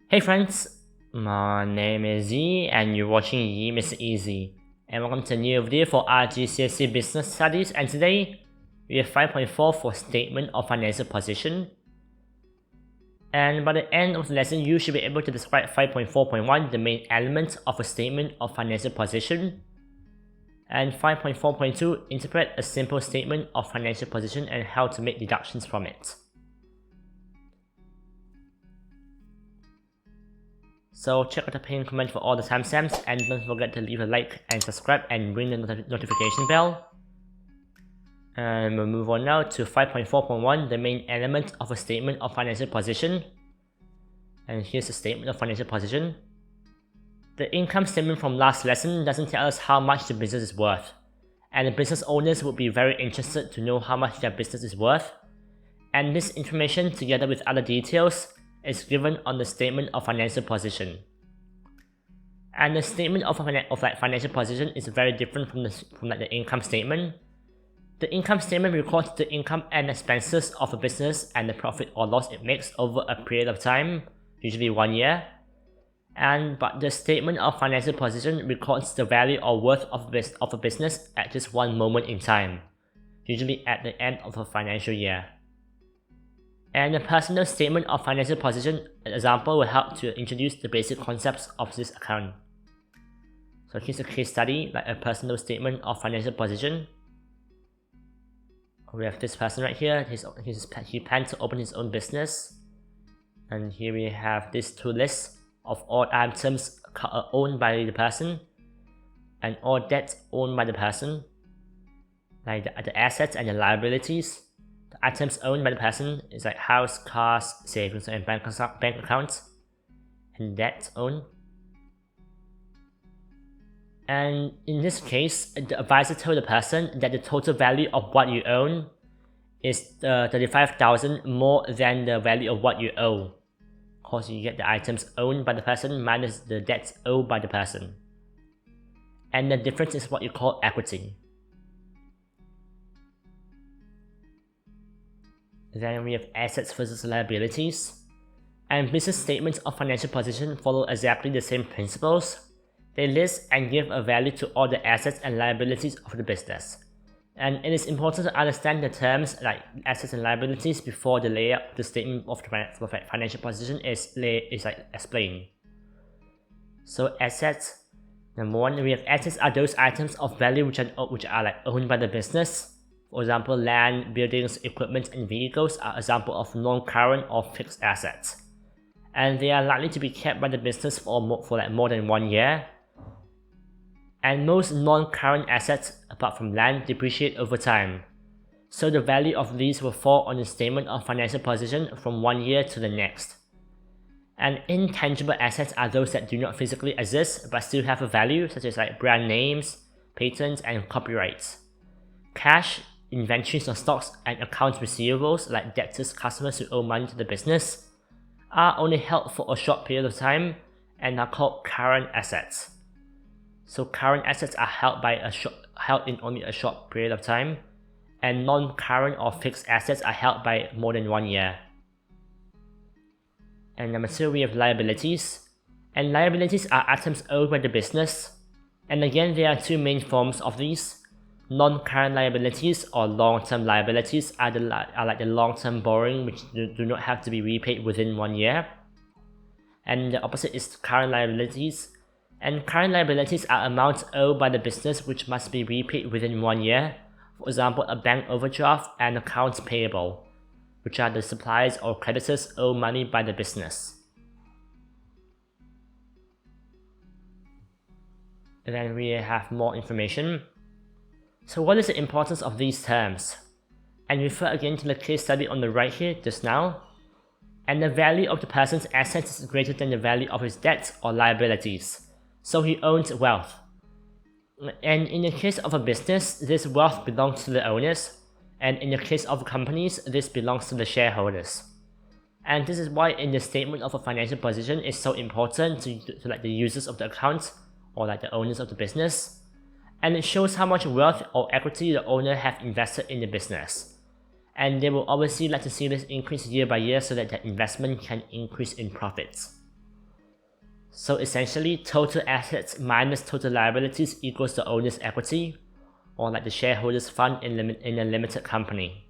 Hey friends, my name is Yi and you're watching Yi Makes It Easy. And welcome to a new video for IGCSE Business Studies, and today we have 5.4 for Statement of Financial Position. And by the end of the lesson, you should be able to describe 5.4.1, the main elements of a Statement of Financial Position. And 5.4.2, interpret a simple statement of financial position and how to make deductions from it. So check out the pinned comment for all the timestamps, and don't forget to leave a like and subscribe and ring the notification bell. And we'll move on now to 5.4.1, the main element of a statement of financial position. And here's the statement of financial position. The income statement from last lesson doesn't tell us how much the business is worth, and the business owners would be very interested to know how much their business is worth. And this information, together with other details, is given on the statement of financial position. And the statement of financial position is very different from the income statement. The income statement records the income and expenses of a business and the profit or loss it makes over a period of time, usually 1 year. But the statement of financial position records the value or worth of a business at just one moment in time, usually at the end of a financial year. And the personal statement of financial position example will help to introduce the basic concepts of this account. So here's a case study, like a personal statement of financial position. We have this person right here. He plans to open his own business. And here we have these two lists of all items owned by the person and all debts owned by the person, like the assets and the liabilities. The items owned by the person is like house, cars, savings and bank accounts, and debts owned. And in this case, the advisor told the person that the total value of what you own is 35,000 more than the value of what you owe. Of course, you get the items owned by the person minus the debts owed by the person. And the difference is what you call equity. Then we have assets versus liabilities. And business statements of financial position follow exactly the same principles. They list and give a value to all the assets and liabilities of the business. And it is important to understand the terms like assets and liabilities before the layout of the statement of the financial position is explained. So assets, number one, we have assets are those items of value which are like owned by the business. For example, land, buildings, equipment, and vehicles are examples of non-current or fixed assets. And they are likely to be kept by the business for more than 1 year. And most non-current assets, apart from land, depreciate over time. So the value of these will fall on the statement of financial position from 1 year to the next. And intangible assets are those that do not physically exist but still have a value, such as like brand names, patents, and copyrights. Cash, inventories or stocks, and accounts receivables like debtors, customers who owe money to the business, are only held for a short period of time and are called current assets. So current assets are held in only a short period of time, and non-current or fixed assets are held by more than 1 year. And number two, we have liabilities. And liabilities are items owed by the business. And again, there are two main forms of these. Non-current liabilities or long-term liabilities are like the long-term borrowing which do not have to be repaid within 1 year. And the opposite is current liabilities. And current liabilities are amounts owed by the business which must be repaid within 1 year. For example, a bank overdraft and accounts payable, which are the suppliers or creditors owe money by the business. And then we have more information. So what is the importance of these terms? And refer again to the case study on the right here just now. And the value of the person's assets is greater than the value of his debts or liabilities. So he owns wealth. And in the case of a business, this wealth belongs to the owners. And in the case of companies, this belongs to the shareholders. And this is why in the statement of a financial position is so important to like the users of the account or like the owners of the business. And it shows how much wealth or equity the owner have invested in the business. And they will obviously like to see this increase year by year so that the investment can increase in profits. So essentially, total assets minus total liabilities equals the owner's equity, or like the shareholders' fund in a limited company.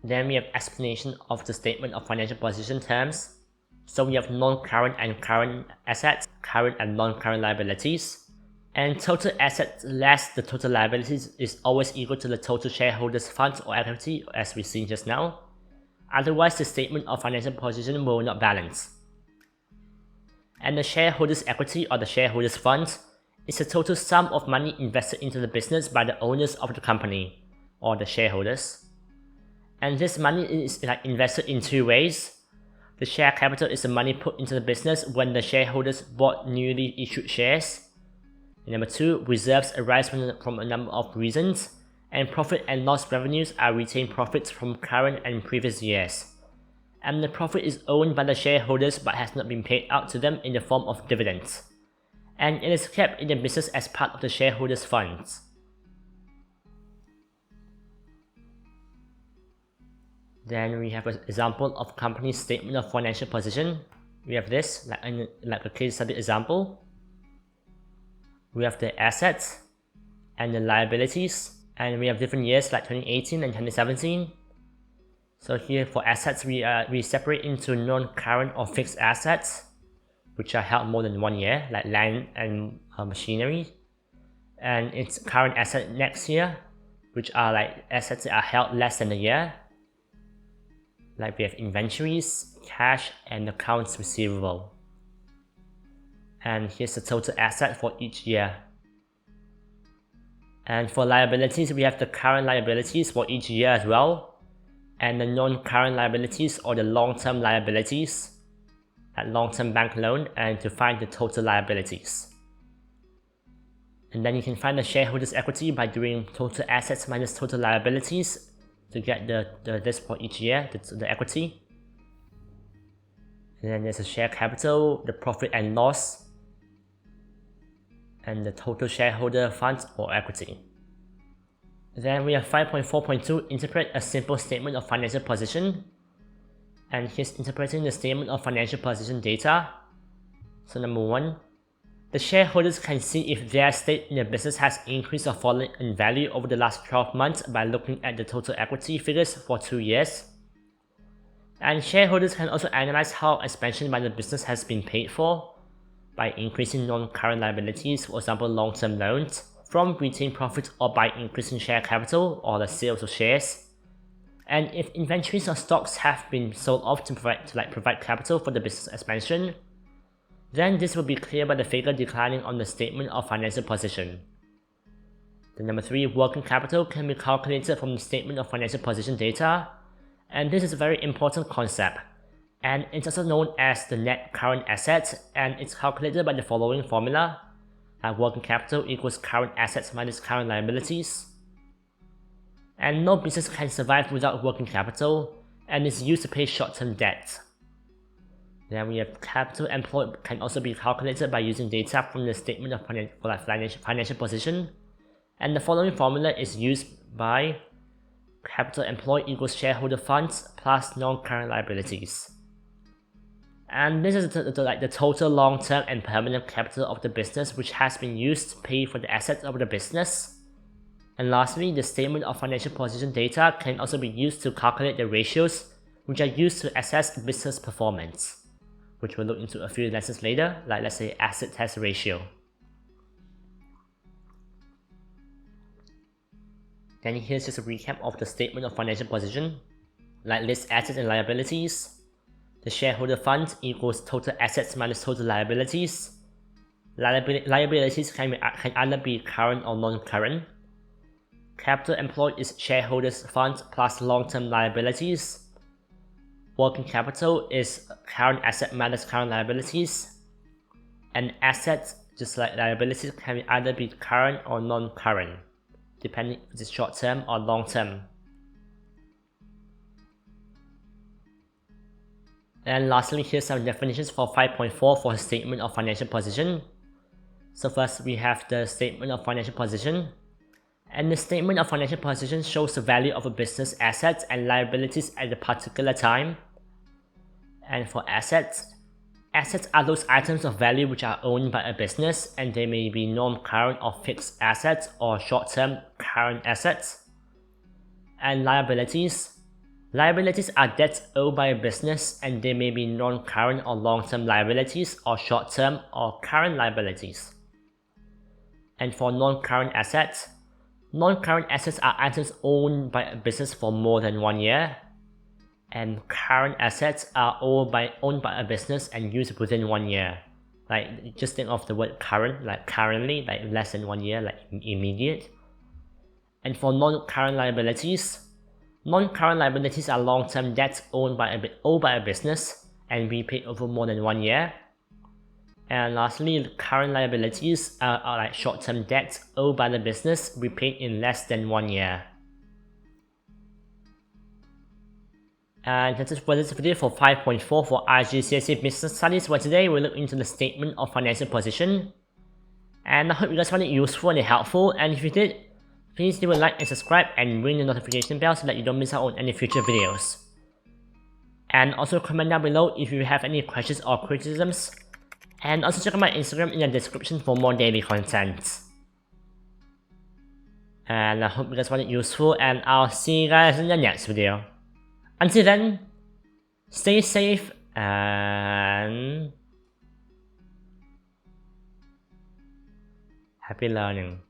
Then we have explanation of the statement of financial position terms. So we have non-current and current assets, current and non-current liabilities. And total assets less the total liabilities is always equal to the total shareholders' funds or equity, as we've seen just now. Otherwise, the statement of financial position will not balance. And the shareholders' equity or the shareholders' funds is the total sum of money invested into the business by the owners of the company, or the shareholders. And this money is invested in two ways. The share capital is the money put into the business when the shareholders bought newly issued shares. And number two, reserves arise from a number of reasons, and profit and loss revenues are retained profits from current and previous years. And the profit is owned by the shareholders but has not been paid out to them in the form of dividends. And it is kept in the business as part of the shareholders' funds. Then we have an example of company's statement of financial position. We have this, like a case study example. We have the assets and the liabilities, and we have different years like 2018 and 2017. So here for assets, we separate into non-current or fixed assets, which are held more than 1 year, like land and machinery. And it's current asset next year, which are like assets that are held less than a year. Like we have inventories, cash, and accounts receivable. And here's the total asset for each year. And for liabilities, we have the current liabilities for each year as well, and the non-current liabilities or the long-term liabilities, like long-term bank loan, and to find the total liabilities. And then you can find the shareholders' equity by doing total assets minus total liabilities to get this for each year, the equity. And then there's the share capital, the profit and loss, and the total shareholder funds or equity. Then we have 5.4.2, interpret a simple statement of financial position. And here's interpreting the statement of financial position data. So number one, the shareholders can see if their stake in the business has increased or fallen in value over the last 12 months by looking at the total equity figures for 2 years. And shareholders can also analyze how expansion by the business has been paid for by increasing non-current liabilities, for example long-term loans, from retained profits or by increasing share capital or the sales of shares. And if inventories or stocks have been sold off to provide capital for the business expansion, then this will be clear by the figure declining on the statement of financial position. Then number 3, working capital can be calculated from the statement of financial position data, and this is a very important concept. And it's also known as the net current assets, and it's calculated by the following formula. Working capital equals current assets minus current liabilities. And no business can survive without working capital, and is used to pay short-term debt. Then we have capital employed can also be calculated by using data from the statement of financial position. And the following formula is used by capital employed equals shareholder funds plus non-current liabilities. And this is the total long-term and permanent capital of the business, which has been used to pay for the assets of the business. And lastly, the statement of financial position data can also be used to calculate the ratios, which are used to assess business performance, which we'll look into a few lessons later, like let's say asset test ratio. Then here's just a recap of the statement of financial position, like list assets and liabilities. The shareholder fund equals total assets minus total liabilities. Liabilities can either be current or non-current. Capital employed is shareholders' funds plus long-term liabilities. Working capital is current asset minus current liabilities. And assets, just like liabilities, can either be current or non-current, depending if it's short-term or long-term. And lastly, here's some definitions for 5.4 for a statement of financial position. So first, we have the statement of financial position. And the statement of financial position shows the value of a business assets and liabilities at a particular time. And for assets, assets are those items of value which are owned by a business, and they may be non-current or fixed assets or short-term current assets. And liabilities. Liabilities are debts owed by a business, and they may be non-current or long-term liabilities or short-term or current liabilities. And for non-current assets are items owned by a business for more than 1 year, and current assets are owned by a business and used within 1 year. Like, just think of the word current, like currently, like less than 1 year, like immediate. And for non-current liabilities are long-term debts owed by a business and repaid over more than 1 year. And lastly, current liabilities are like short-term debts owed by the business repaid in less than 1 year. And that's it for this video for 5.4 for IGCSE Business Studies, where today we'll look into the Statement of Financial Position. And I hope you guys found it useful and helpful, and if you did, please leave a like and subscribe and ring the notification bell so that you don't miss out on any future videos. And also comment down below if you have any questions or criticisms. And also check out my Instagram in the description for more daily content. And I hope you guys found it useful, and I'll see you guys in the next video. Until then, stay safe and happy learning.